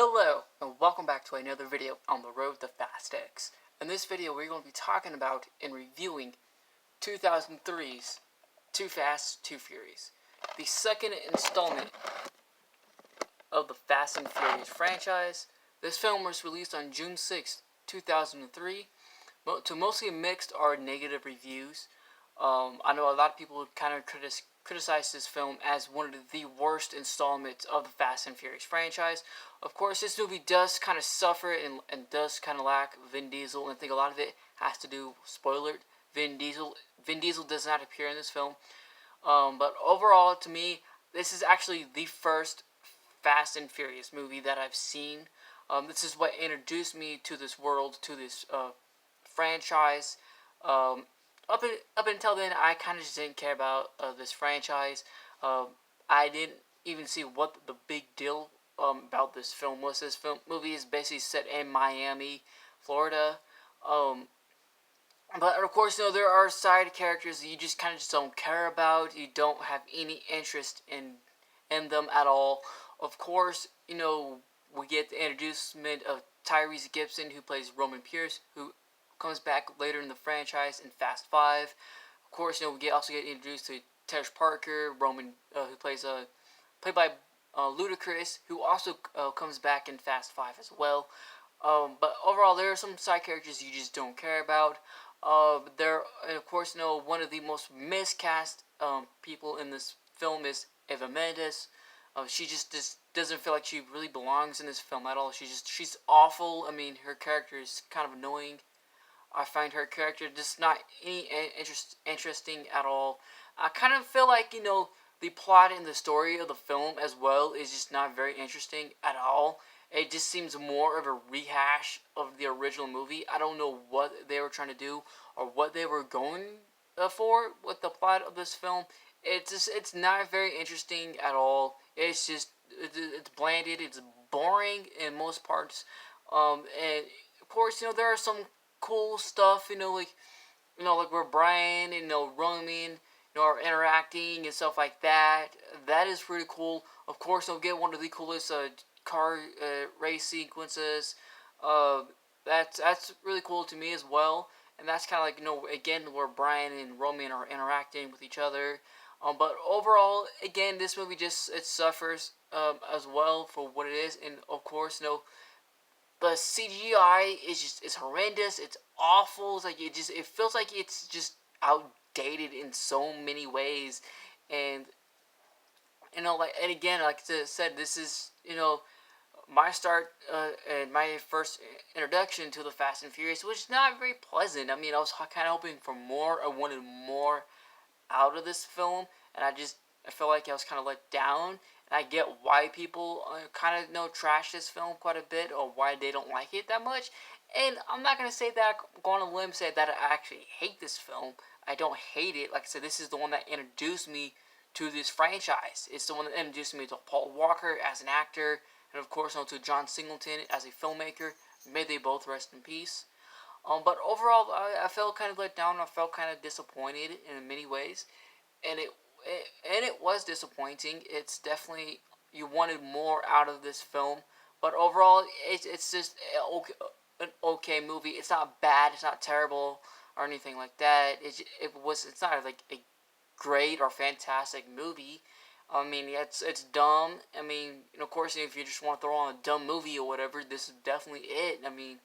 Hello, and welcome back to another video on the road to Fast X. In this video, we're going to be talking about and reviewing 2003's Too Fast, 2 Furious, the second installment of the Fast and Furious franchise. This film was released on June 6, 2003, to mostly mixed or negative reviews. I know a lot of people kind of criticize this film as one of the worst installments of the Fast and Furious franchise. Of course, this movie does kind of suffer and does kind of lack Vin Diesel, and I think a lot of it has to do, spoiler, Vin Diesel does not appear in this film. But overall, to me, this is actually the first Fast and Furious movie that I've seen. This is what introduced me to this world, to this franchise. Up until then, I kind of just didn't care about this franchise. I didn't even see what the big deal about this film was. This movie is basically set in Miami, Florida. But of course, there are side characters that you just kind of just don't care about. You don't have any interest in them at all. Of course, we get the introducement of Tyrese Gibson, who plays Roman Pierce, who comes back later in the franchise in Fast 5. Of course, we also get introduced to Tej Parker, Roman, who played by Ludacris, who also comes back in Fast 5 as well. But overall, there are some side characters you just don't care about. And of course, one of the most miscast people in this film is Eva Mendes. She just doesn't feel like she really belongs in this film at all. She's awful. I mean, her character is kind of annoying. I find her character just not any interesting at all. I kind of feel like, the plot and the story of the film as well is just not very interesting at all. It just seems more of a rehash of the original movie. I don't know what they were trying to do or what they were going for with the plot of this film. It's not very interesting at all. It's blanded. It's boring in most parts. And of course, there are some cool stuff, like where Brian and Roman, are interacting and stuff like that. That is pretty cool. Of course, they'll get one of the coolest car race sequences. That's really cool to me as well. And that's kind of like, again, where Brian and Roman are interacting with each other. But overall, again, this movie it suffers as well for what it is. And of course, the CGI is horrendous. It's awful. It's like it feels like it's just outdated in so many ways. And and again, like I said, this is my start and my first introduction to the Fast and Furious, which is not very pleasant. I mean, I was kind of hoping for more. I wanted more out of this film, and I felt like I was kind of let down. And I get why people kind of trash this film quite a bit, or why they don't like it that much. And I'm not gonna say that I'm going on a limb and say that I actually hate this film. I don't hate it. Like I said, this is the one that introduced me to this franchise. It's the one that introduced me to Paul Walker as an actor, and of course, to John Singleton as a filmmaker. May they both rest in peace. But overall, I felt kind of let down. I felt kind of disappointed in many ways, and it was disappointing. It's definitely, you wanted more out of this film, but overall, it's just an okay movie. It's not bad. It's not terrible or anything like that. It's not like a great or fantastic movie. I mean, it's dumb. I mean, of course, if you just want to throw on a dumb movie or whatever, this is definitely it. I mean,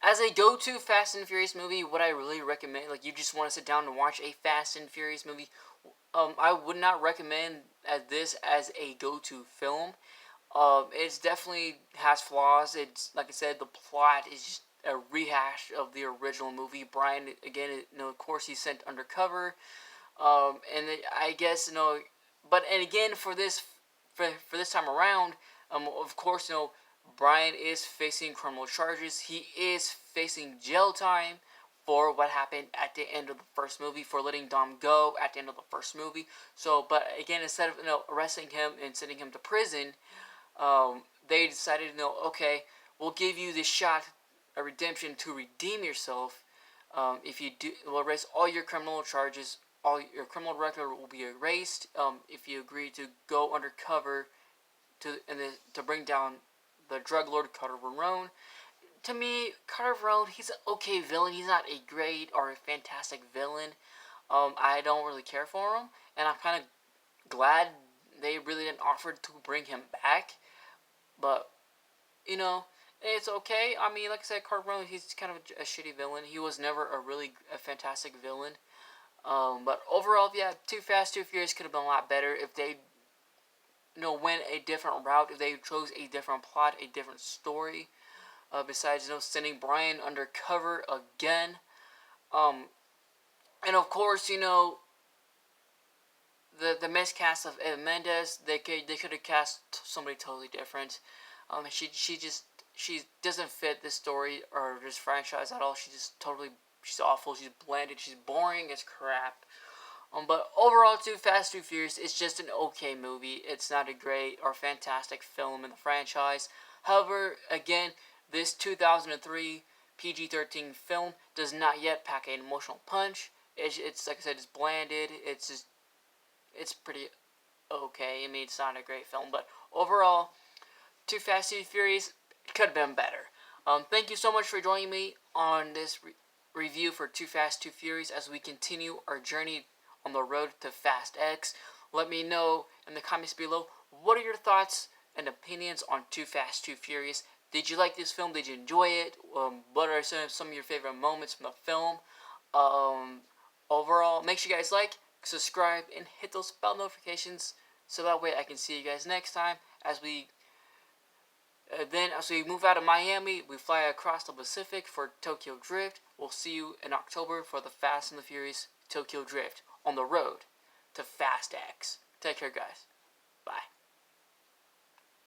as a go-to Fast and Furious movie, what I really recommend, like you just want to sit down and watch a Fast and Furious movie, I would not recommend this as a go-to film. It's definitely has flaws. It's, like I said, the plot is just a rehash of the original movie. Brian, again, of course, he's sent undercover. And I guess, but, and again, for this time around, of course, Brian is facing criminal charges. He is facing jail time for what happened at the end of the first movie, for letting Dom go at the end of the first movie. So, but again, instead of arresting him and sending him to prison, they decided, okay, we'll give you this shot, a redemption to redeem yourself. If you do, we'll erase all your criminal charges. All your criminal record will be erased if you agree to go undercover to bring down the drug lord Carter Verone. To me, Carter Verone, he's an okay villain. He's not a great or a fantastic villain. I don't really care for him, and I'm kind of glad they really didn't offer to bring him back. But you know, it's okay. I mean, like I said, Carter Verone, he's kind of a shitty villain. He was never a fantastic villain. But overall, yeah, Too Fast, Too Furious could have been a lot better if they, went a different route. If they chose a different plot, a different story. Besides, sending Brian undercover again. Um, and of course, the miscast of Eva Mendes, they could have cast somebody totally different. She doesn't fit this story or this franchise at all. She's awful. She's blanded. She's boring as crap. But overall, Too Fast, Too Furious, it's just an okay movie. It's not a great or fantastic film in the franchise. However, again, this 2003 PG-13 film does not yet pack an emotional punch. It's like I said, it's blanded. It's pretty okay. I mean, it's not a great film, but overall, Too Fast, Too Furious could have been better. Thank you so much for joining me on this review for Too Fast, Too Furious as we continue our journey on the road to Fast X. Let me know in the comments below, what are your thoughts and opinions on Too Fast, Too Furious? Did you like this film? Did you enjoy it? What are some of your favorite moments from the film? Overall, make sure you guys like, subscribe, and hit those bell notifications so that way I can see you guys next time as we move out of Miami. We fly across the Pacific for Tokyo Drift. We'll see you in October for the Fast and the Furious Tokyo Drift on the road to Fast X. Take care, guys.